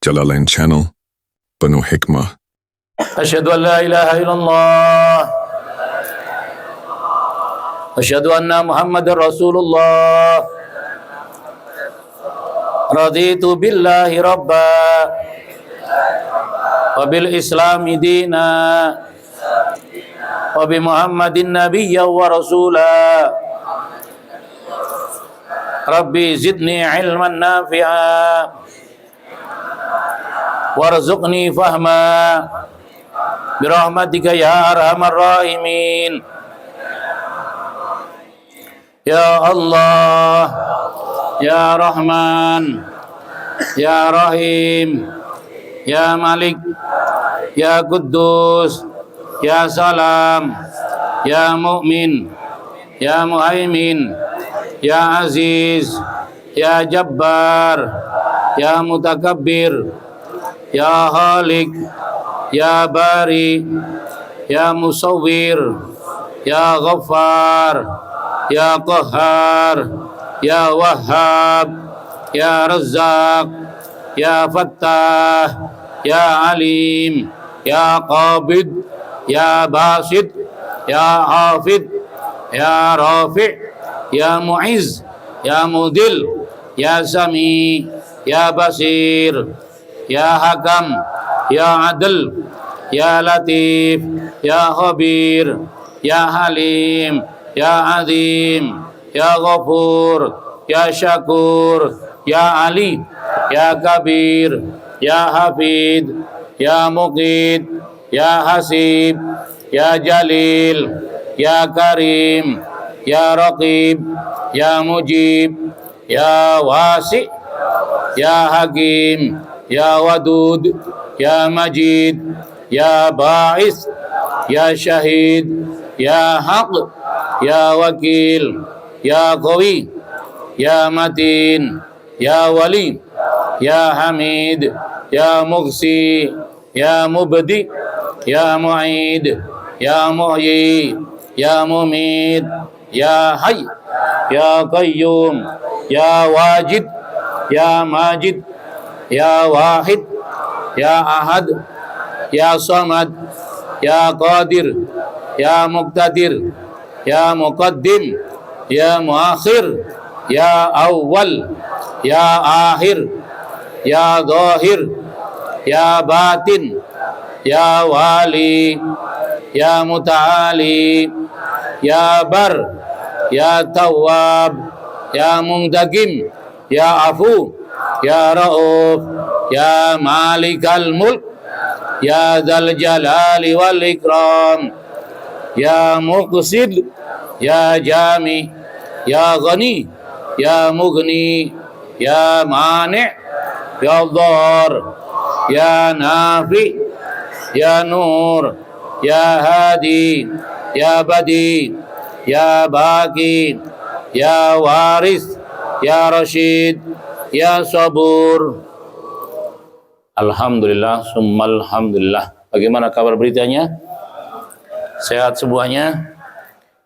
Jalalain Channel, penuh hikmah. Asyhadu an la ilaha illallah. Asyhadu anna Muhammadar Rasulullah. Raditu billahi rabba wa bil islami dina wa bi Muhammadin nabiyya wa rasula. Rabbi zidni ilman nafi'a warzuqni fahma birahmatika ya arhamar rahimin. Ya Allah, Ya Rahman, Ya Rahim, Ya Malik, Ya Quddus, Ya Salam, Ya Mu'min, Ya Muhaimin, Ya Aziz, Ya Jabbar, Ya Mutakabbir, Ya Khalik, Ya Bari, Ya Musawwir, Ya Ghaffar, Ya Qahhar, Ya Wahhab, Ya Razzaq, Ya Fattah, Ya Alim, Ya Qabid, Ya Basit, Ya Hafid, Ya Rafi', Ya Mu'izz, Ya Mudil, Ya Sami, Ya Basir, Ya Hakam, Ya Adil, Ya Latif, Ya Khabir, Ya Halim, Ya Azim, Ya Ghafur, Ya Syakur, Ya Ali, Ya Kabir, Ya Hafid, Ya Muqit, Ya Hasib, Ya Jalil, Ya Karim, Ya Raqib, Ya Mujib, Ya Wasi', Ya Hakim, Ya Wadud, Ya Majid, Ya Ba'is, Ya Syahid, Ya Haq, Ya Wakil, Ya Qawi, Ya Matin, Ya Wali, Ya Hamid, Ya Mughsi, Ya Mubdi, Ya Mu'id, Ya Muhyi, Ya Mumit, Ya Hayy, Ya Qayyum, Ya Wajid, Ya Majid, Ya Wahid, Ya Ahad, Ya Samad, Ya Qadir, Ya Muqtadir, Ya Muqaddim, Ya Muakhir, Ya Awwal, Ya Akhir, Ya Zahir, Ya Batin, Ya Wali, Ya Muta'ali, Ya Bar, Ya Tawwab, Ya Muntaqim, Ya Afu, Ya Rauf, Ya Malikal Mulk, Ya Dzal Jalali wal Ikram, Ya Muqsid, Ya Jami, Ya Ghani, Ya Mughni, Ya Mani', Ya Dhar, Ya Nafi, Ya Nur, Ya Hadi, Ya Badi, Ya Baqi, Ya Waris, Ya Rashid, Ya Sabur. Alhamdulillah, summal alhamdulillah. Bagaimana kabar beritanya? Sehat semuanya?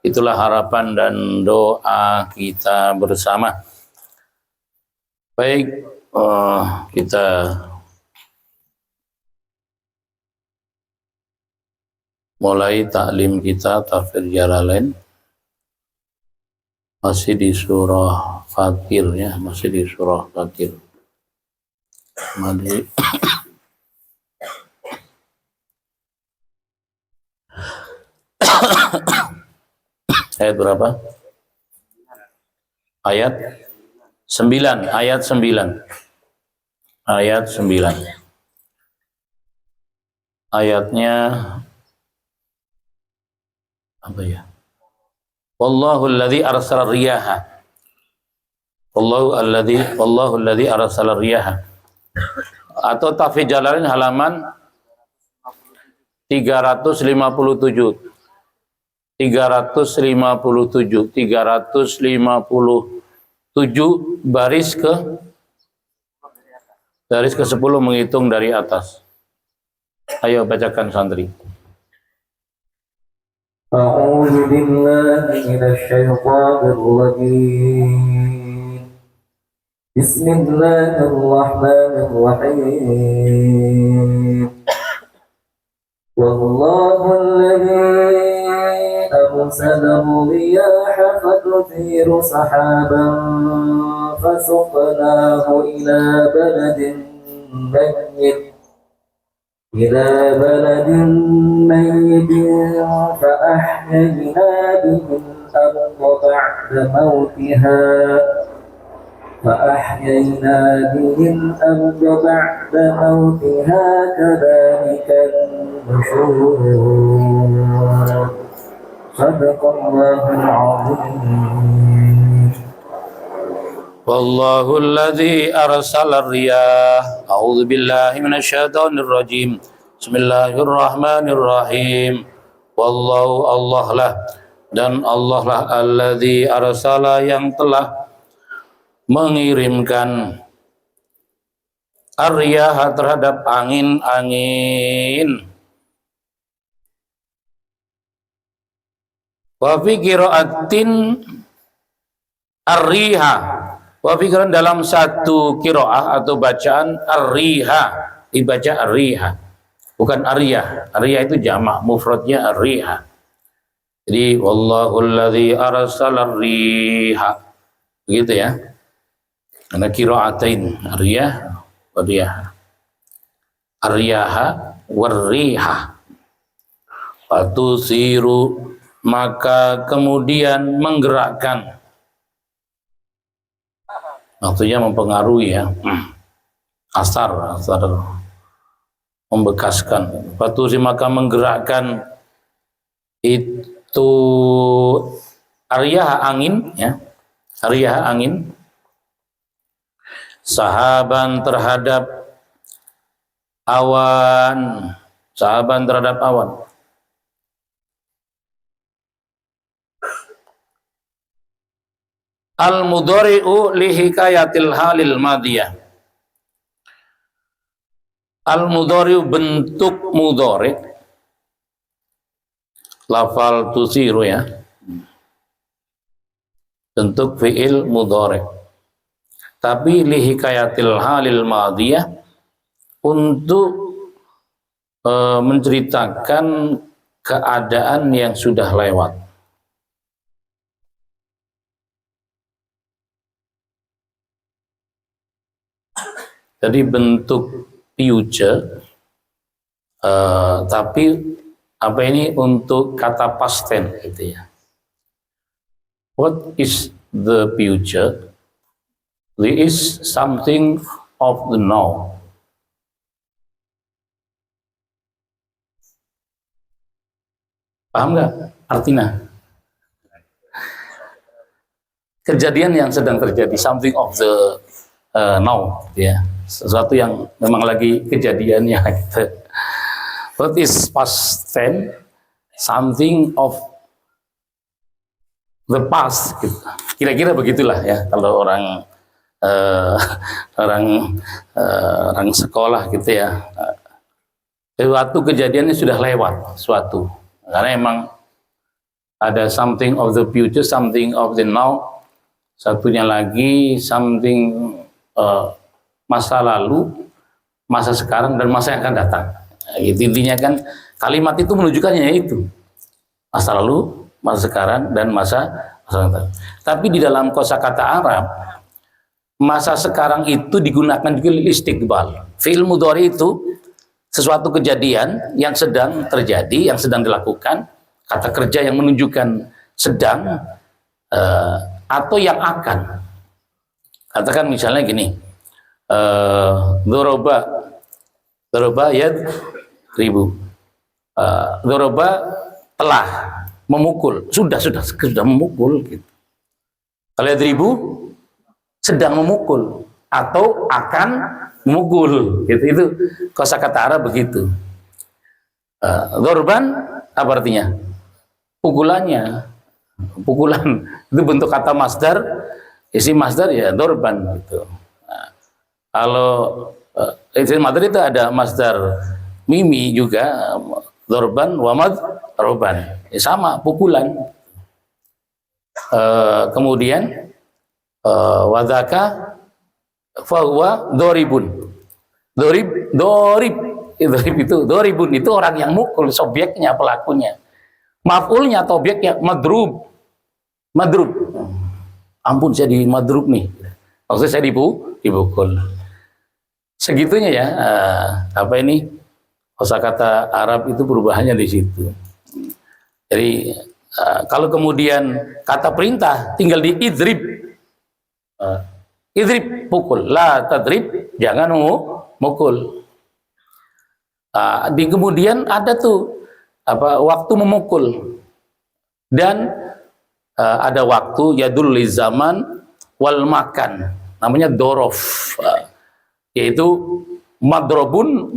Itulah harapan dan doa kita bersama. Baik, kita mulai taklim kita Tafsir Jalalain. Masih di surah Fatir ya, masih di surah Fatir. Mari ayat berapa? Ayat 9, ayat 9. Ayat 9. Ayatnya apa ya? Wallahu alladhi arsala riyaha. Wallahu alladhi arsala riyaha. Atau Tafsir Jalalain halaman 357. 357 baris ke 10 menghitung dari atas. Ayo bacakan santri. A'udzu billahi minasy syaithanir rajim. بسم الله الرحمن الرحيم والله الذي أرسل الرياح فتثير سحابا فسقناه إلى بلد ميت فأحيينا به الأرض بعد موتها كذلك النشور صدق الله العظيم والله الذي أرسل الرياح أعوذ بالله من الشيطان الرجيم بسم الله الرحمن الرحيم والله Allah lah dan Allah lah alladzi arsala yang telah mengirimkan ar-riyah terhadap angin-angin. Wa fi qiraatin ar-riha. Wa fi qiraan dalam satu qiraah atau bacaan ar-riha, dibaca ar-riha. Bukan ar-riyah. Ar-riyah itu jamak, mufradnya ar-riha. Jadi wallahu alladzi arsala ar-riha. Begitu ya. Karena qiraatain ar-riyah wa riyah. Ar-riyaha war-riha. Fatusiru maka kemudian menggerakkan, maksudnya mempengaruhi ya, asar membekaskan. Fatusi maka menggerakkan itu ariyah angin ya, ariyah angin, sahaban terhadap awan, sahaban terhadap awan. Al-mudhari'u li hikayatil halil madiyah. Al-mudhari'u bentuk mudhari', lafal tusiru ya, bentuk fi'il mudhari'. Tapi li hikayatil halil madiyah, untuk menceritakan keadaan yang sudah lewat. Jadi bentuk future, tapi apa ini untuk kata past tense gitu ya. What is the future? There is something of the now. Paham nggak artinya? Kejadian yang sedang terjadi, something of the now, ya, sesuatu yang memang lagi kejadiannya. Gitu. What is past tense? Something of the past. Gitu. Kira-kira begitulah ya kalau orang orang sekolah gitu ya. Suatu kejadiannya sudah lewat, suatu. Karena emang ada something of the future, something of the now, satunya lagi something masa lalu, masa sekarang, dan masa yang akan datang. Gitu, intinya kan kalimat itu menunjukkannya itu masa lalu, masa sekarang, dan masa datang. Tapi di dalam kosakata Arab, masa sekarang itu digunakan juga lil istiqbal. Fi'il mudhari itu sesuatu kejadian yang sedang terjadi, yang sedang dilakukan, kata kerja yang menunjukkan sedang atau yang akan. Katakan misalnya gini, doroba yad ribu, doroba telah memukul, sudah memukul. Gitu. Kalau yad ribu sedang memukul atau akan memukul, gitu. Itu kosakata Arab begitu. Dorban apa artinya? Pukulannya, pukulan. Itu bentuk kata masdar, isi masdar ya dorban gitu. Nah, kalau isi masdar itu ada masdar mimi juga, dorban wamad roban, ya, sama pukulan. Kemudian wadaka fahuwa doribun. Dorib itu doribun itu orang yang mukul, subjeknya, pelakunya. Maf'ulnya atau objeknya madrub. Ampun saya di madrub nih. Maksudnya saya dipukul. Segitunya ya. Apa ini? Kosakata Arab itu perubahannya di situ. Jadi kalau kemudian kata perintah tinggal di idrib. Idrib pukul, la tadrib jangan mukul. Di kemudian ada tuh waktu memukul dan ada waktu yadul li zaman wal makan, namanya dorof, yaitu madrobun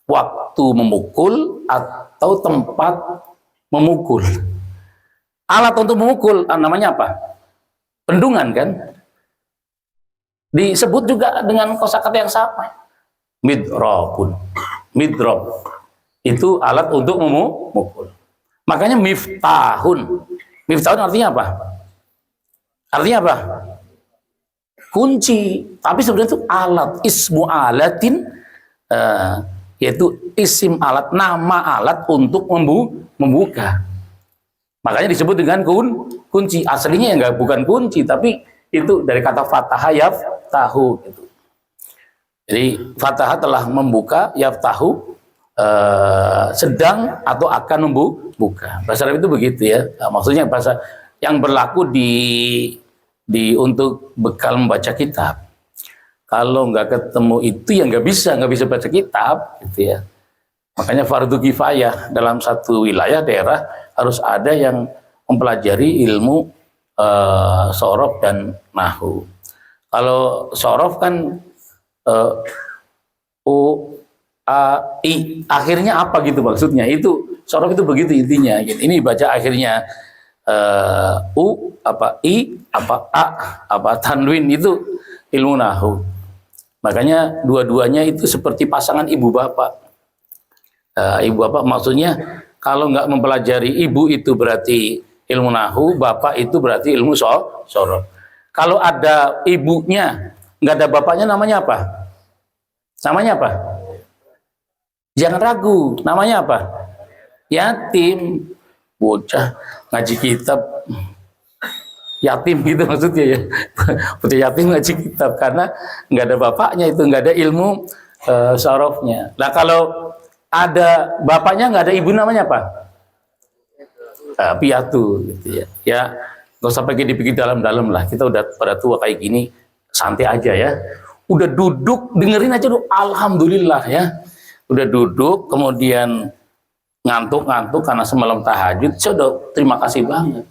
waktu memukul atau tempat memukul. Alat untuk memukul namanya apa? Bendungan kan? Disebut juga dengan kosakata yang sama. Midrob itu alat untuk memukul. Makanya miftahun. Miftahun artinya apa? Artinya apa? Kunci. Tapi sebenarnya itu alat. Ismu alatin, yaitu isim alat, nama alat untuk membuka. Makanya disebut dengan kunci. Aslinya ya bukan kunci, tapi itu dari kata fataha yaftahu gitu. Jadi fataha telah membuka, yaftahu sedang atau akan membuka. Bahasa Arab itu begitu ya. Maksudnya bahasa yang berlaku di untuk bekal membaca kitab. Kalau nggak ketemu itu ya nggak bisa baca kitab gitu ya. Makanya fardu kifayah dalam satu wilayah daerah harus ada yang mempelajari ilmu sorof dan nahu. Kalau sorof kan u a i akhirnya apa gitu maksudnya, itu sorof itu begitu intinya gitu. Ini baca akhirnya u apa i apa a apa tanwin, itu ilmu nahu. Makanya dua-duanya itu seperti pasangan ibu bapak. Ibu bapak maksudnya kalau nggak mempelajari ibu itu berarti ilmu nahu, bapak itu berarti ilmu sorof. Kalau ada ibunya nggak ada bapaknya, namanya apa? Namanya apa? Jangan ragu, namanya apa? Yatim. Bocah ngaji kitab yatim gitu maksudnya ya. Bocah yatim ngaji kitab karena nggak ada bapaknya, itu nggak ada ilmu sorofnya. Nah kalau ada bapaknya nggak ada ibu, namanya apa? Piatu gitu ya. Ya nggak usah pakai dipikir dalam-dalam lah. Kita udah pada tua kayak gini, santai aja ya. Udah duduk dengerin aja dulu, alhamdulillah ya. Udah duduk kemudian ngantuk karena semalam tahajud, sudah terima kasih banget.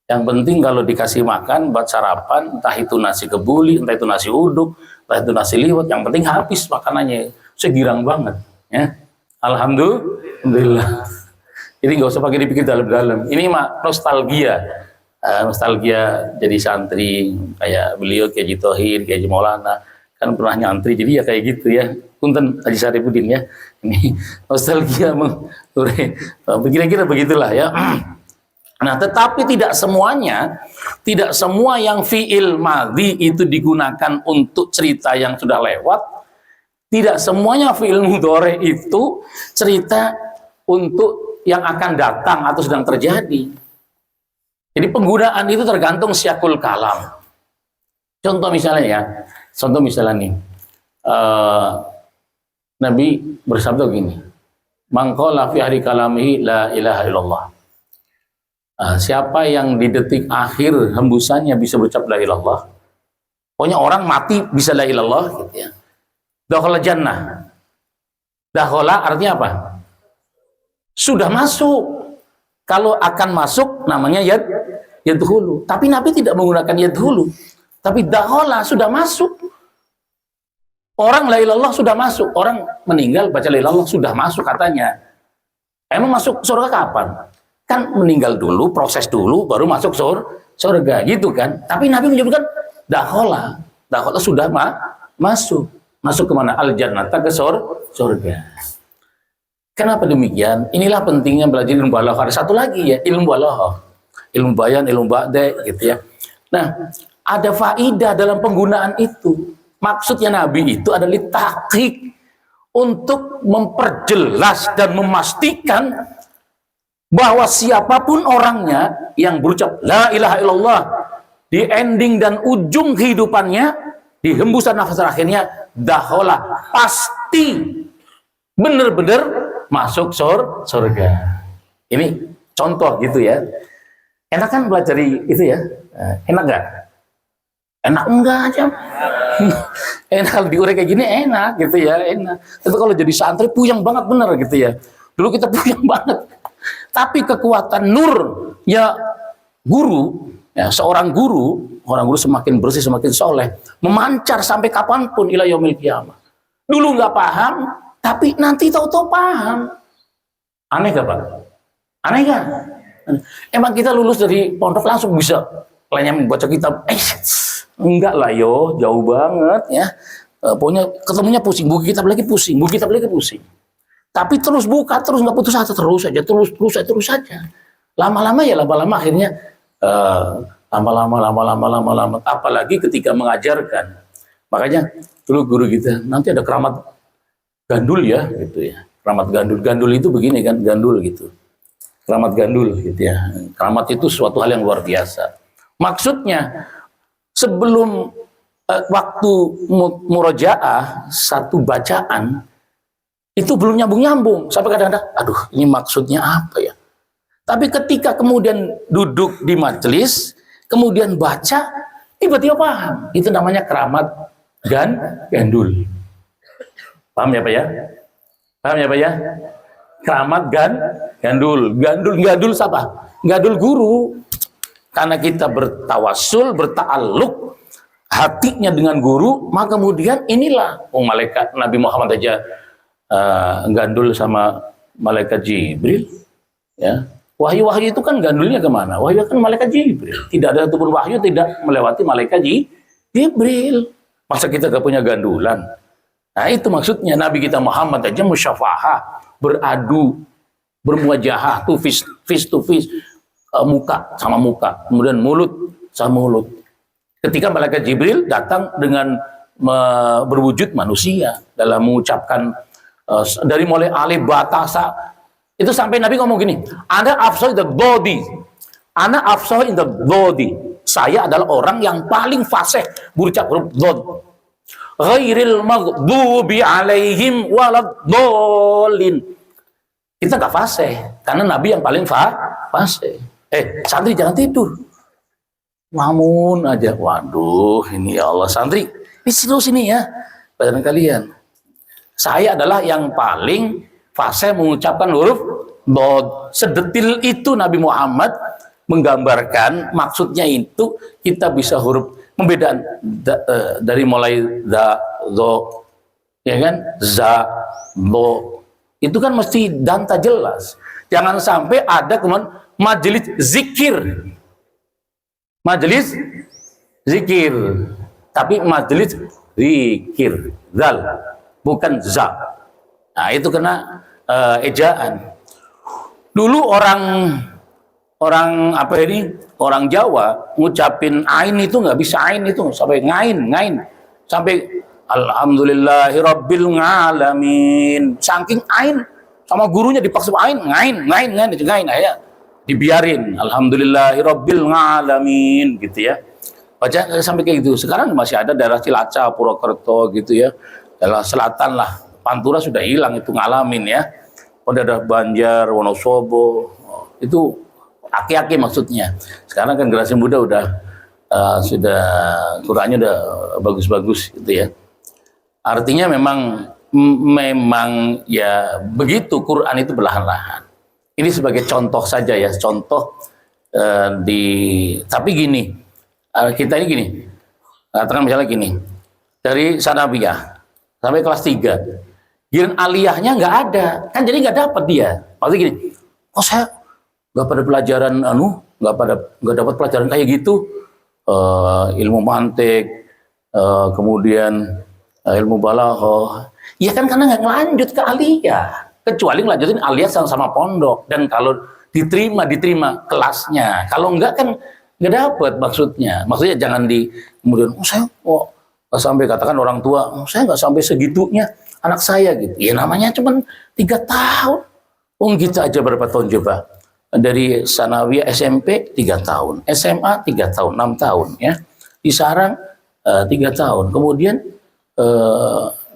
Yang penting kalau dikasih makan buat sarapan, entah itu nasi kebuli, entah itu nasi uduk, entah itu nasi liwet, yang penting habis makanannya. Segirang banget ya. Alhamdulillah. Jadi nggak usah pakai dipikir dalam-dalam. Ini mah nostalgia. Nostalgia jadi santri kayak beliau, kayak Haji Thohir, kayak Haji Maulana, kan pernah nyantri, jadi ya kayak gitu ya. Punten Haji Saripudin ya. Ini nostalgia kira-kira begitulah ya. Nah, tetapi tidak semua yang fi'il madhi itu digunakan untuk cerita yang sudah lewat. Tidak semuanya fi'il mudhari itu cerita untuk yang akan datang atau sedang terjadi. Jadi penggunaan itu tergantung syakul kalam. Contoh misalnya nih, Nabi bersabda gini, mangqala fi ahli kalamihi la ilaha illallah. Siapa yang di detik akhir hembusannya bisa berucap la ilallah, pokoknya orang mati bisa la ilallah gitu ya, dakhala jannah. Dakhala artinya apa? Sudah masuk. Kalau akan masuk namanya yadkhulu. Tapi Nabi tidak menggunakan yadkhulu, tapi dakhala, sudah masuk. Orang la ilallah sudah masuk, orang meninggal baca la ilallah sudah masuk katanya. Emang masuk surga kapan? Kan meninggal dulu, proses dulu, baru masuk surga gitu kan. Tapi Nabi menyebutkan dakhala sudah masuk. Masuk kemana? Al-jannata, ke surga. Kenapa demikian? Inilah pentingnya belajar ilmu balaghah. Ada satu lagi ya, ilmu balaghah. Ilmu bayan, ilmu ba'da gitu ya. Nah, ada faidah dalam penggunaan itu. Maksudnya Nabi itu adalah tahqiq, untuk memperjelas dan memastikan bahwa siapapun orangnya yang berucap la ilaha illallah di ending dan ujung kehidupannya, di hembusan nafas terakhirnya, dakhala, pasti benar-benar masuk surga. Ini contoh gitu ya. Enak kan belajar itu ya? Enak nggak? Enak enggak aja. Enak diurek kayak gini enak gitu ya, enak. Tapi kalau jadi santri puyeng banget bener gitu ya. Dulu kita puyeng banget. Tapi kekuatan nur ya guru, ya seorang guru, orang guru semakin bersih, semakin soleh, memancar sampai kapanpun ila yaumil qiyamah. Dulu nggak paham, tapi nanti tahu-tahu paham. Aneh gak Pak? Aneh gak? Emang kita lulus dari pondok langsung bisa lainnya membaca kitab? Enggak lah yo, jauh banget ya. Pokoknya ketemunya pusing, buku kitab lagi pusing, buku kitab lagi pusing. Tapi terus buka, terus nggak putus asa, terus saja. Lama-lama akhirnya lama-lama. Apalagi ketika mengajarkan. Makanya dulu guru kita nanti ada keramat gandul ya, gitu ya. Keramat gandul itu begini kan, gandul gitu. Keramat gandul gitu ya. Keramat itu suatu hal yang luar biasa. Maksudnya sebelum waktu murojaah satu bacaan itu belum nyambung sampai kadang-kadang aduh ini maksudnya apa ya, tapi ketika kemudian duduk di majelis kemudian baca tiba-tiba paham. Itu namanya keramat gandul. Paham ya Pak ya? Paham ya Pak ya? Keramat gandul siapa? Gandul guru. Karena kita bertawassul, berta'alluq hatinya dengan guru, maka kemudian inilah malaikat Nabi Muhammad aja gandul sama malaikat Jibril. Ya. Wahyu-wahyu itu kan gandulnya kemana? Wahyu kan malaikat Jibril. Tidak ada satupun wahyu tidak melewati malaikat Jibril. Masa kita gak punya gandulan? Nah itu maksudnya Nabi kita Muhammad aja musyafahah, beradu, bermuajahah, face to face. Muka sama muka, kemudian mulut sama mulut. Ketika malaikat Jibril datang dengan berwujud manusia dalam mengucapkan dari mulai alif batasa itu sampai Nabi ngomong gini, Ana afsah in the body, Ana afsah in the body. Saya adalah orang yang paling fasih berucap huruf dhad. Ghairil maghdubi alaihim waladdallin. Kita nggak fasih karena Nabi yang paling fasih. Santri jangan tidur. Ngamun aja. Waduh, ini ya Allah santri. Di sini ya, pelajaran kalian. Saya adalah yang paling fasih mengucapkan huruf dhad. Sedetil itu Nabi Muhammad menggambarkan, maksudnya itu kita bisa huruf pembedaan dari mulai da, do, ya kan, za, do. Itu kan mesti danta jelas. Jangan sampai ada kemudian majelis zikir, tapi majelis zikir, zal, bukan za. Nah itu kena ejaan. Dulu orang Jawa ngucapin ain itu nggak bisa ain itu sampai ngain, sampai alhamdulillahirabbil alamin. Saking ain sama gurunya dipaksa ngain ya. Dibiarin alhamdulillahirabbil alamin gitu ya. Baca sampai kayak gitu. Sekarang masih ada daerah Cilacap, Purwokerto gitu ya. Daerah selatan lah. Pantura sudah hilang itu ngalamin ya. Pada daerah Banjar, Wonosobo itu aki-aki maksudnya. Sekarang kan generasi muda udah sudah Qurannya udah bagus-bagus gitu ya. Artinya memang ya begitu Quran itu perlahan-lahan. Ini sebagai contoh saja ya, contoh tapi gini, kita ini gini, katakan misalnya gini, dari sanawiyah sampai kelas 3, giliran aliyahnya nggak ada, kan jadi nggak dapat dia. Maksudnya gini, saya nggak pada pelajaran nggak dapat pelajaran kayak gitu, ilmu mantik, kemudian ilmu balaghah. Ya kan karena nggak lanjut ke aliyah. Kecuali ngelanjutin aliyah sama pondok, dan kalau diterima kelasnya, kalau enggak kan nggak dapat maksudnya. Maksudnya jangan di kemudian saya nggak sampai katakan orang tua, saya nggak sampai segitunya anak saya gitu. Ya namanya cuma 3 tahun. Kita aja berapa tahun coba? Dari sanawiyah SMP 3 tahun, SMA 3 tahun, 6 tahun ya. Di sarang 3 tahun. Kemudian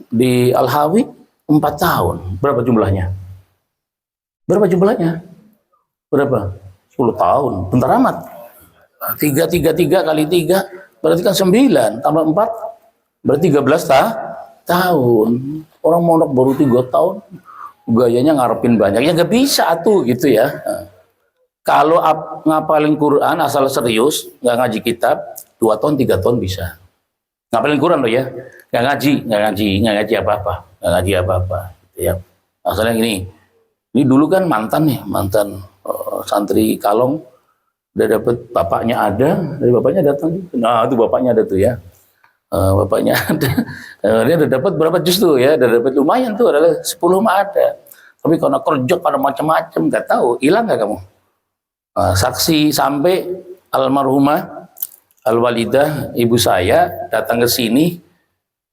di Al-Hawi 4 tahun. Berapa jumlahnya? Berapa jumlahnya? Berapa? 10 tahun. Bentar amat. 3 kali 3 berarti kan 9 tambah 4 berarti 13 tahun. Orang mondok baru 3 tahun gayanya ngarepin banyak. Ya nggak bisa tuh gitu ya. Kalau ngapalin Quran asal serius, nggak ngaji kitab, 2 tahun 3 tahun bisa. Ngapalin Quran loh ya. Nggak ngaji apa-apa. Nggak ngaji apa-apa gitu ya. Asalnya gini. Ini dulu kan mantan santri Kalong udah dapet bapaknya ada, dari bapaknya datang. Nah itu bapaknya ada tuh ya, bapaknya ada. Dia udah dapat berapa juz tuh ya, udah dapat lumayan tuh, adalah 10 mah ada. Tapi karena kerja pada macam-macam, nggak tahu, hilang nggak kamu? Saksi sampai almarhumah Al-Walidah ibu saya datang ke sini,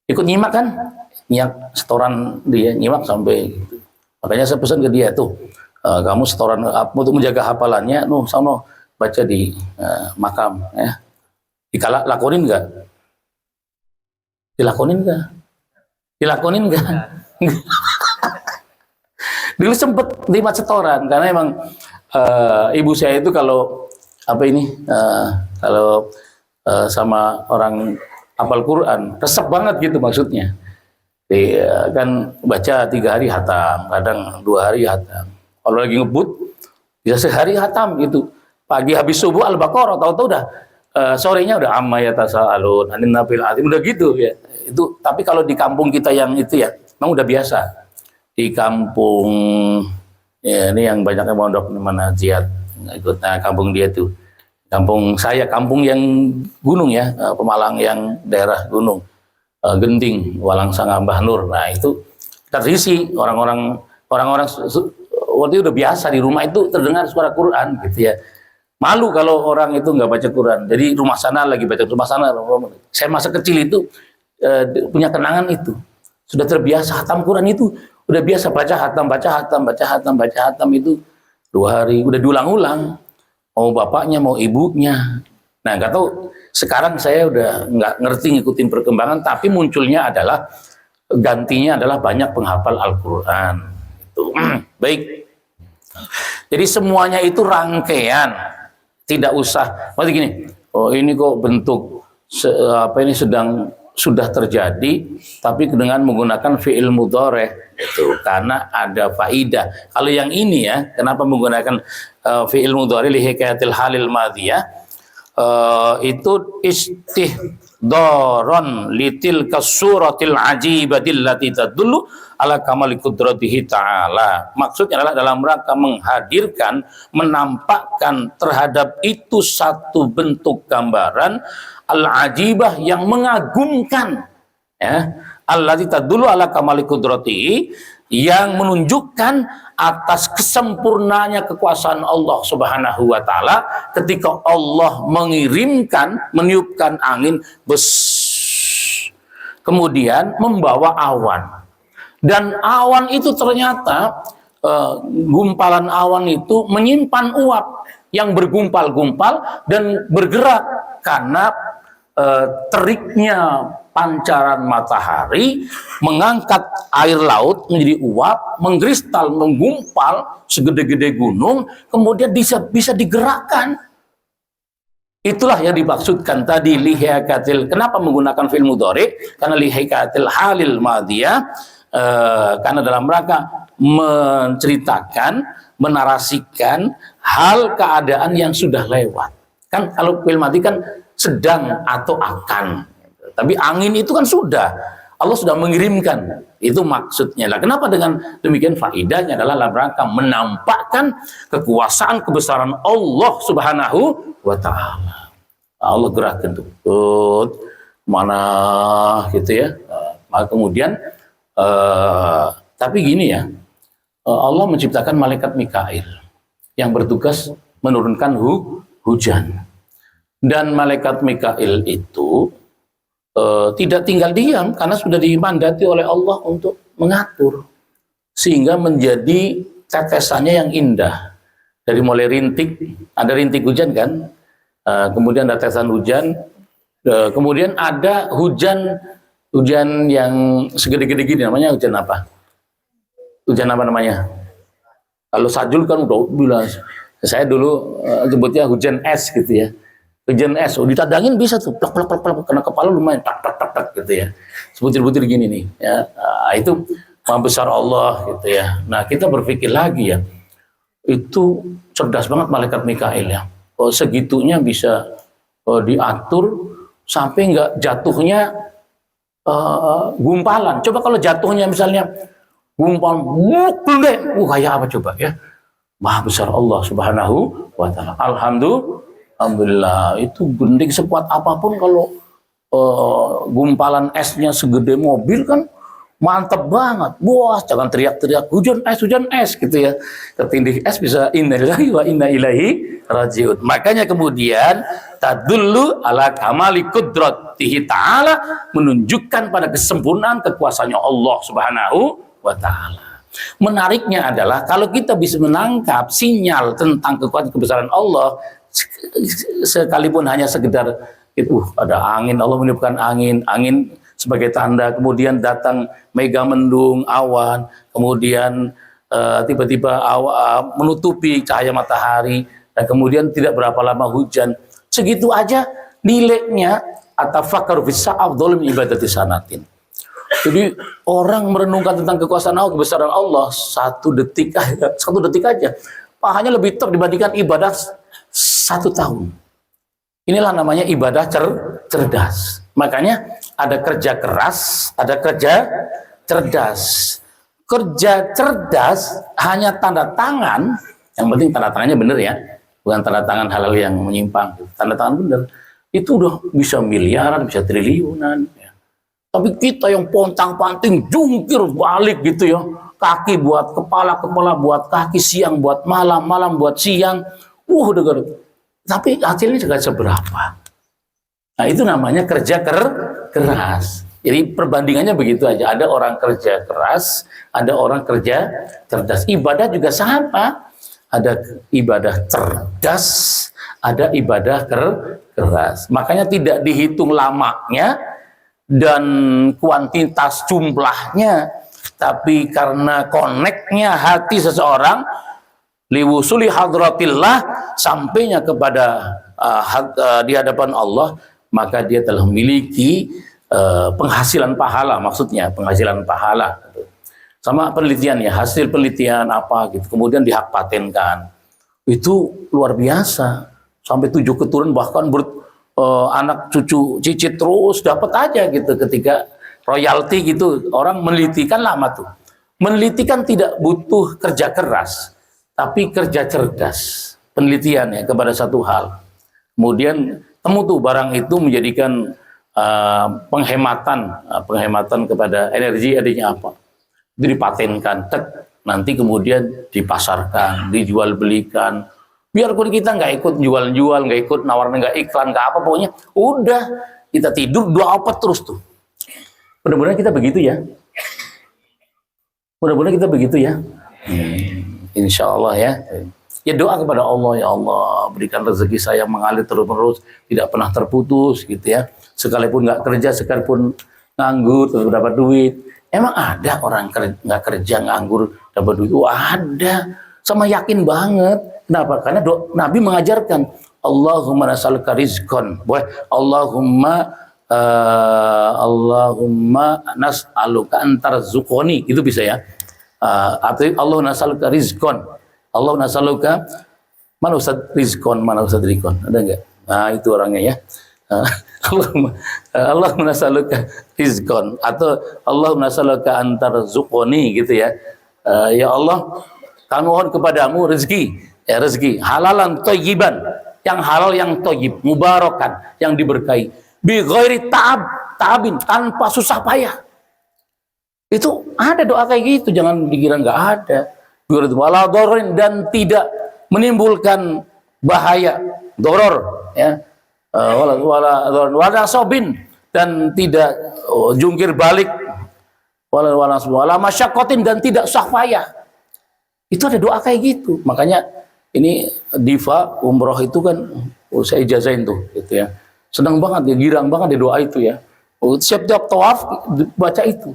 ikut nyimak kan, nyimak setoran dia, nyimak sampai gitu. Makanya saya pesan ke dia tuh, kamu setoran untuk menjaga hafalannya, sono baca di makam, ya. Dilakonin nggak? Dilakonin nggak? Dilakonin nggak? Dulu sempet terima setoran karena emang ibu saya itu kalau sama orang hafal Quran resep banget gitu maksudnya. Kan baca 3 hari hatam, kadang 2 hari hatam. Kalau lagi ngebut bisa sehari hatam gitu. Pagi habis subuh Al-Baqarah, tahu-tahu udah sorenya udah amma yatasaalun anin nabil azim, udah gitu ya. Itu tapi kalau di kampung kita yang itu ya, memang udah biasa. Di kampung ya, ini yang banyaknya mondok di mana Ziyad ikut. Nah, kampung dia tuh. Kampung saya, kampung yang gunung ya, Pemalang yang daerah gunung. Genting, Walangsanga, Mbah Nur. Nah itu tradisi orang-orang waktu itu udah biasa di rumah itu terdengar suara Quran gitu ya. Malu kalau orang itu nggak baca Quran. Jadi rumah sana lagi baca, rumah sana. Saya masa kecil itu punya kenangan itu. Sudah terbiasa hatam Quran itu. Udah biasa baca hatam itu 2 hari. Udah diulang-ulang. Mau bapaknya, mau ibunya. Nah nggak tahu. Sekarang saya udah nggak ngerti ngikutin perkembangan, tapi munculnya adalah gantinya adalah banyak penghafal Al-Quran. Itu baik. Jadi semuanya itu rangkaian, tidak usah. Maksudnya gini, ini kok bentuk ini sudah terjadi, tapi dengan menggunakan fi'il mudhari itu karena ada faidah. Kalau yang ini ya, kenapa menggunakan fi'il mudhari li hikayatil halil madhiyah? Itu istihdaron litil kasuratil ajibatil lati tadullu ala kamali qudratihi ta'ala. Maksudnya adalah dalam rangka menghadirkan, menampakkan terhadap itu satu bentuk gambaran al-ajibah yang mengagumkan, ya, allati tadullu ala kamali qudratihi, yang menunjukkan atas kesempurnaannya kekuasaan Allah Subhanahu wa taala ketika Allah mengirimkan, meniupkan angin kemudian membawa awan. Dan awan itu ternyata gumpalan awan itu menyimpan uap yang bergumpal-gumpal dan bergerak karena teriknya pancaran matahari mengangkat air laut menjadi uap, mengkristal, menggumpal segede-gede gunung, kemudian bisa digerakkan. Itulah yang dimaksudkan tadi lihikatil. Kenapa menggunakan fi'il mudhari? Karena lihikatil halil madhiyah, karena dalam rangka menceritakan, menarasikan hal keadaan yang sudah lewat. Kan kalau fi'il madhi kan sedang atau akan. Tapi angin itu kan sudah, Allah sudah mengirimkan, itu maksudnya. Lah kenapa dengan demikian? Faidahnya adalah dalam rangka menampakkan kekuasaan kebesaran Allah Subhanahu wa taala. Allah gerakan tuh mana gitu ya. Maka kemudian tapi gini ya, Allah menciptakan malaikat Mikail yang bertugas menurunkan hujan. Dan malaikat Mikail itu tidak tinggal diam karena sudah dimandati oleh Allah untuk mengatur sehingga menjadi tetesannya yang indah. Dari mulai rintik, ada rintik hujan kan, kemudian ada tetesan hujan, kemudian ada hujan yang segede-gede gini, namanya hujan apa? Hujan apa namanya? Kalau sajul kan udah bilang, saya dulu sebutnya hujan es gitu ya. Hujan es, ditadangin bisa tuh, plak plak plak plak, kena kepala lumayan, tak tak tak tak gitu ya. Sebutir-butir gini nih, ya. Itu maha besar Allah gitu ya. Nah kita berpikir lagi ya, itu cerdas banget malaikat Mikail ya. Segitunya bisa diatur sampai nggak jatuhnya gumpalan. Coba kalau jatuhnya misalnya gumpalan, kayak apa coba ya? Maha besar Allah Subhanahu wa Ta'ala. Alhamdulillah, itu gending sekuat apapun kalau gumpalan esnya segede mobil kan mantep banget. Wah, jangan teriak-teriak hujan es gitu ya. Ketindih es bisa innalillahi wa inna ilaihi rajiun. Makanya kemudian tadullu ala kamali qudratihi ta'ala, menunjukkan pada kesempurnaan kekuasaannya Allah Subhanahu wa Ta'ala. Menariknya adalah kalau kita bisa menangkap sinyal tentang kekuatan kebesaran Allah, sekalipun hanya sekedar itu ada angin, Allah meniupkan angin sebagai tanda, kemudian datang mega mendung, awan, kemudian tiba-tiba menutupi cahaya matahari, dan kemudian tidak berapa lama hujan. Segitu aja nilainya atafakkaru fis sa'af min ibadati sanatin. Jadi orang merenungkan tentang kekuasaan Allah, kebesaran Allah satu detik aja, pahalanya lebih top dibandingkan ibadah 1 tahun. Inilah namanya ibadah cerdas. Makanya ada kerja keras, ada kerja cerdas. Kerja cerdas hanya tanda tangan, yang penting tanda tangannya benar ya, bukan tanda tangan hal-hal yang menyimpang. Tanda tangan benar, itu udah bisa miliaran, bisa triliunan. Ya. Tapi kita yang pontang-panting, jungkir balik gitu ya, kaki buat kepala, kepala buat kaki, siang buat malam, malam buat siang. Tapi hasilnya juga seberapa. Nah itu namanya kerja keras. Jadi perbandingannya begitu aja. Ada orang kerja keras, ada orang kerja cerdas. Ibadah juga sama. Ada ibadah cerdas, ada ibadah keras. Makanya tidak dihitung lamanya dan kuantitas jumlahnya, tapi karena koneknya hati seseorang liwusuli hadratillah, sampainya kepada di hadapan Allah, maka dia telah memiliki penghasilan pahala, maksudnya penghasilan pahala. Sama penelitian ya, hasil penelitian apa gitu, kemudian dihak patenkan, itu luar biasa, sampai 7 keturunan bahkan anak cucu cicit terus dapat aja gitu. Ketika royalti gitu, orang meneliti kan lama tuh. Meneliti kan tidak butuh kerja keras, tapi kerja cerdas, penelitian ya kepada satu hal. Kemudian temu tuh barang itu menjadikan penghematan kepada energi, adanya apa, itu dipatenkan, nanti kemudian dipasarkan, dijual belikan. Biarpun kita nggak ikut jual-jual, nggak ikut nawarin, nggak iklan, nggak apa, pokoknya udah kita tidur doa terus tuh. Mudah-mudahan kita begitu ya. Mudah-mudahan kita begitu ya. Insya Allah ya. Ya doa kepada Allah, ya Allah berikan rezeki saya mengalir terus-menerus, tidak pernah terputus gitu ya. Sekalipun nggak kerja, sekalipun nganggur terus dapat duit. Emang ada orang nggak kerja nganggur dapat duit? Ada, sama yakin banget. Kenapa? Karena Nabi mengajarkan Allahumma nas'aluka rizqan, Allahumma nas'aluka antarzuqoni, itu bisa ya. Allah nas'aluka rizqan, Allah nas'aluka, mana Ustaz rizqan, mana Ustaz rizqan, ada enggak? Nah itu orangnya ya. Allahumma nas'aluka rizqan, atau Allahumma nas'aluka antarzuqoni gitu ya. Ya Allah, kami mohon kepadamu rezeki, ya rezeki halalan thayyiban, yang halal yang thayyib, mubarakan, yang diberkahi, bi ghairi ta'abin, tanpa susah payah. Itu ada doa kayak gitu, jangan dikira nggak ada. Wala dororin, dan tidak menimbulkan bahaya, doror ya. wala sobin, dan tidak jungkir balik, wala masyakotin, dan tidak susah payah. Itu ada doa kayak gitu. Makanya ini Diva umroh itu kan saya ijazahin tuh, gitu ya. Senang banget, dia girang banget di doa itu ya. Setiap tawaf baca itu.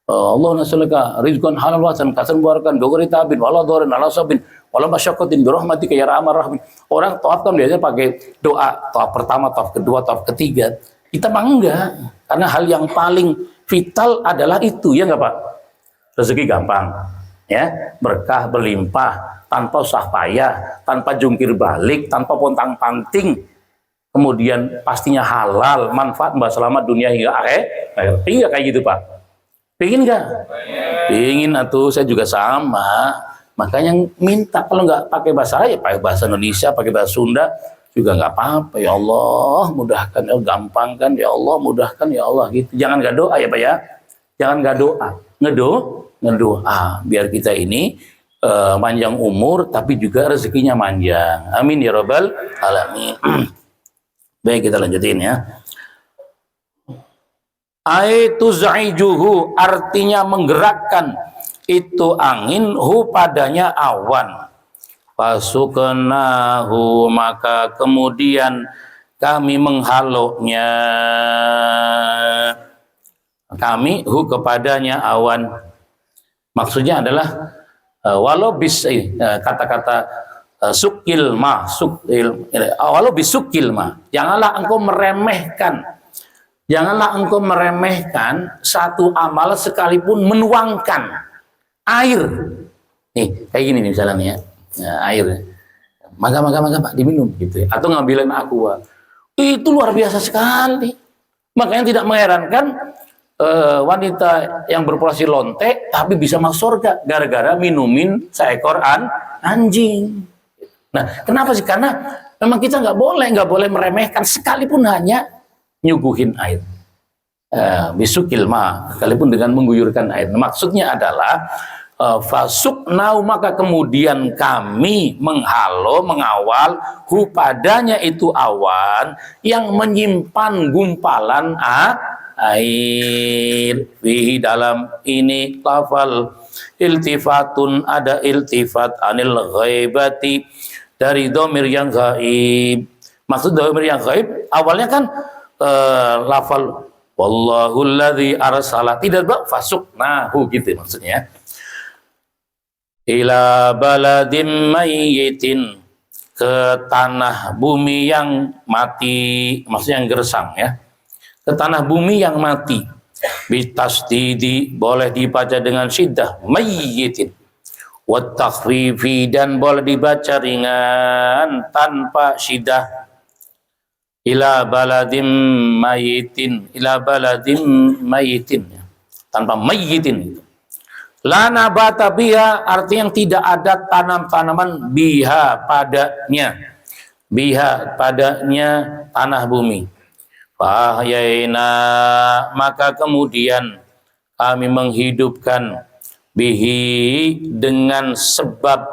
Allahumma sholika rizqan halal wasan kasan barakan dogori tabin wala dorin ala sabin wala masyaqqatin bi rahmatika ya arhamar rahimin. Orang tawaf kan biasanya pakai doa, tawaf pertama, tawaf kedua, tawaf ketiga. Kita mah enggak, karena hal yang paling vital adalah itu, ya enggak Pak? Rezeki gampang, ya, berkah berlimpah, tanpa usah payah, tanpa jungkir balik, tanpa pontang-panting. Kemudian pastinya halal, manfaat mbak selamat dunia hingga akhir. Iya kayak gitu Pak. Pengen nggak? Pengen atuh, saya juga sama. Makanya minta, kalau nggak pakai bahasa ya pakai bahasa Indonesia, pakai bahasa Sunda juga nggak apa-apa. Ya Allah mudahkan, ya gampang kan, ya Allah mudahkan, ya Allah gitu. Jangan nggak doa ya Pak ya. Jangan nggak doa, ngedoa biar kita ini panjang umur tapi juga rezekinya panjang. Amin ya Rabbal alamin. Baik, kita lanjutin ya. Aituzaijuhu, artinya menggerakkan itu angin, hu padanya awan. Fasuknahu, maka kemudian kami menghalaunya, kami hu kepadanya awan. Maksudnya adalah walau kata-kata sukil ma, walau bisukil ma, janganlah engkau meremehkan. Janganlah engkau meremehkan satu amal sekalipun menuangkan air. Nih, kayak gini nih misalnya nih ya. Air. Maga Pak, diminum gitu ya. Atau ngambilin aqua. Itu luar biasa sekali. Makanya tidak mengherankan wanita yang berprofesi lonte tapi bisa masuk surga gara-gara minumin seekor anjing. Nah, kenapa sih? Karena memang kita nggak boleh meremehkan sekalipun hanya nyuguhin air, bisukil ma, sekalipun dengan mengguyurkan air. Maksudnya adalah fasuknau, maka kemudian kami menghalau, mengawal hu padanya itu awan yang menyimpan gumpalan air. Fihi, dalam ini lafal iltifatun, ada iltifat anil ghaibati, dari dhamir yang gaib. Maksud dhamir yang gaib awalnya kan lafal wallahul ladzi arsala, tidak fasuknahu gitu maksudnya. Ila baladin mayyitin, ke tanah bumi yang mati, maksudnya yang gersang ya. Ke tanah bumi yang mati. Bitasdidi, boleh dibaca dengan syiddah, mayyitin. Wa takhfifi, dan boleh dibaca ringan tanpa syiddah. Ila baladim mayitin, tanpa mayitin. La nabata biha, artinya yang tidak ada tanam-tanaman biha padanya tanah bumi. Fahyaina, maka kemudian kami menghidupkan bihi, dengan sebab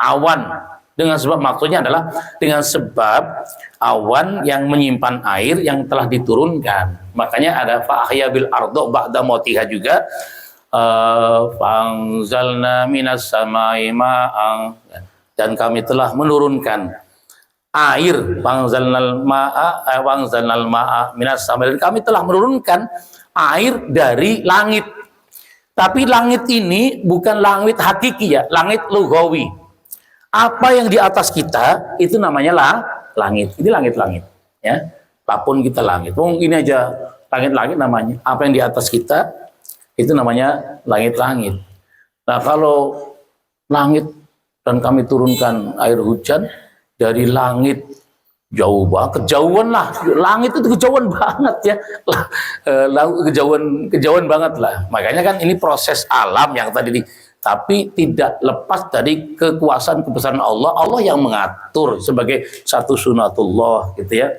awan. Dengan sebab, maksudnya adalah dengan sebab awan yang menyimpan air yang telah diturunkan. Makanya ada fa'ahya bil ardo ba'da mautiha juga. Fa'anzalna minas samai ma'ang, dan kami telah menurunkan air. Fa'anzalnal ma'a minas samai, dan kami telah menurunkan air dari langit. Tapi langit ini bukan langit hakiki ya, langit lughawi. Apa yang di atas kita itu namanya langit. Ini langit-langit ya. Apapun kita langit. Ini aja langit-langit namanya. Apa yang di atas kita itu namanya langit-langit. Nah, kalau langit dan kami turunkan air hujan dari langit jauh banget, kejauhan lah. Langit itu kejauhan banget ya. Kejauhan banget lah. Makanya kan ini proses alam yang tadi tapi tidak lepas dari kekuasaan kebesaran Allah. Allah yang mengatur sebagai satu sunatullah gitu ya.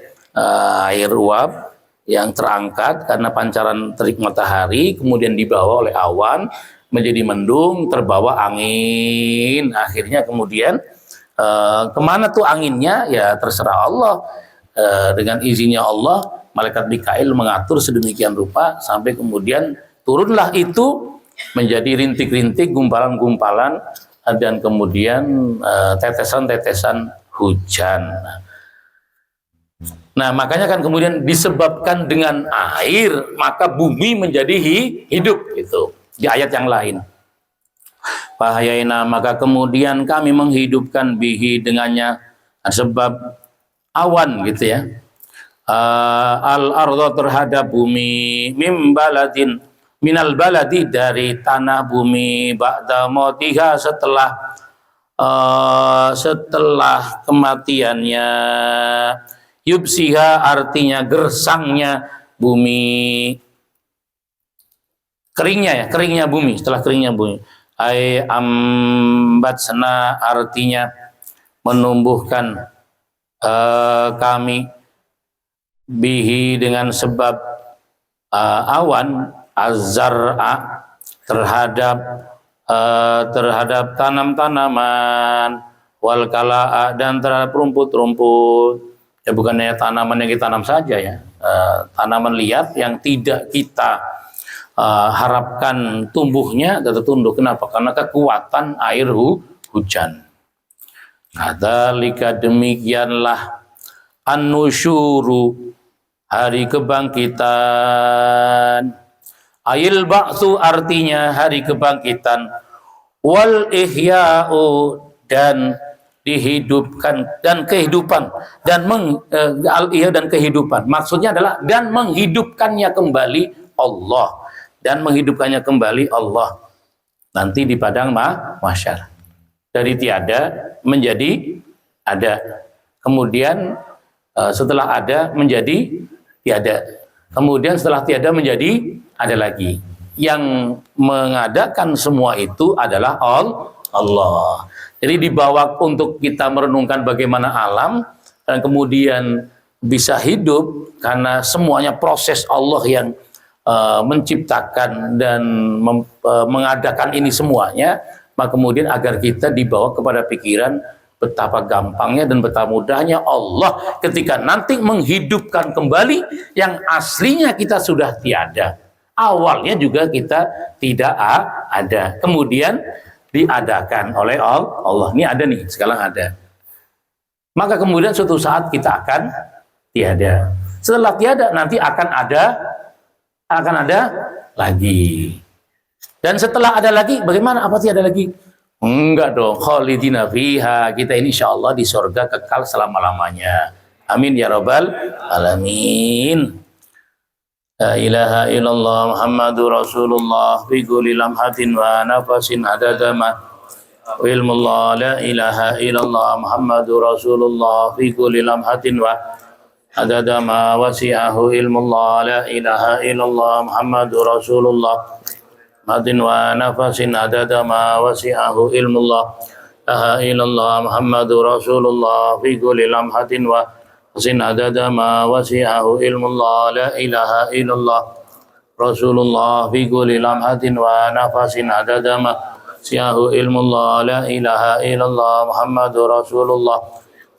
Air uap yang terangkat karena pancaran terik matahari, kemudian dibawa oleh awan menjadi mendung, terbawa angin. Akhirnya kemudian kemana tuh anginnya? Ya terserah Allah. dengan izinnya Allah, malaikat Mikail mengatur sedemikian rupa sampai kemudian turunlah itu menjadi rintik-rintik, gumpalan-gumpalan, dan kemudian tetesan-tetesan hujan. Nah, makanya kan kemudian disebabkan dengan air, maka bumi menjadi hidup itu. Di ayat yang lain. Fahayaina, maka kemudian kami menghidupkan bihi dengannya, sebab awan gitu ya. Al-ardha terhadap bumi, minal baladi dari tanah bumi, ba'da mautiha setelah kematiannya, yubsiha artinya gersangnya bumi, keringnya bumi, setelah keringnya bumi. Ai ambatsna artinya menumbuhkan kami bihi dengan sebab awan az-zar'a terhadap tanam-tanaman, wal kala'a dan terhadap rumput-rumput. Ya bukannya tanaman yang kita tanam saja ya, tanaman liar yang tidak kita harapkan tumbuhnya tetap tumbuh. Kenapa? Karena kekuatan air hujan. Kadzalika demikianlah an-nusyuru hari kebangkitan. Ayil ba'tsu artinya hari kebangkitan, wal ihya'u dan dihidupkan, dan kehidupan, dan dan kehidupan maksudnya adalah dan menghidupkannya kembali Allah, dan menghidupkannya kembali Allah nanti di padang mahsyar, dari tiada menjadi ada, kemudian setelah ada menjadi tiada, kemudian setelah tiada menjadi ada lagi. Yang mengadakan semua itu adalah Allah. Jadi dibawa untuk kita merenungkan bagaimana alam, dan kemudian bisa hidup karena semuanya proses Allah yang menciptakan dan mengadakan ini semuanya. Maka kemudian agar kita dibawa kepada pikiran betapa gampangnya dan betapa mudahnya Allah ketika nanti menghidupkan kembali yang aslinya kita sudah tiada. Awalnya juga kita tidak ada, kemudian diadakan oleh Allah. Ini ada nih, sekarang ada. Maka kemudian suatu saat kita akan tiada. Setelah tiada nanti akan ada lagi. Dan setelah ada lagi, bagaimana? Apa tiada lagi? Enggak dong. Khalidina fiha. Kita ini insyaallah di surga kekal selama-lamanya. Amin ya rabbal alamin. La ilaha illallah Muhammadur Rasulullah fi kulli lamhatin wa nafasin adadama ilmullah. La ilaha illallah Muhammadur Rasulullah fi kulli lamhatin wa adadama wasi'ahu ilmullah. La ilaha illallah Muhammadur Rasulullah madin wa nafasin adadama wasi'ahu ilmullah. La ilaha illallah Muhammadur Rasulullah fi kulli lamhatin wa sin adada ma wasi'ahu ilmullah. La ilaha illallah Rasulullah fi kulli lamhatin wa nafasin adada ma wasi'ahu ilmullah. La ilaha illallah Muhammadur Rasulullah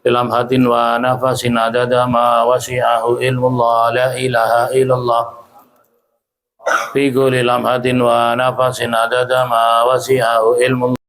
fi lamhatin wa nafasin adada ma wasi'ahu ilmullah. La ilaha illallah fi kulli lamhatin wa nafasin adada ma wasi'ahu ilmullah.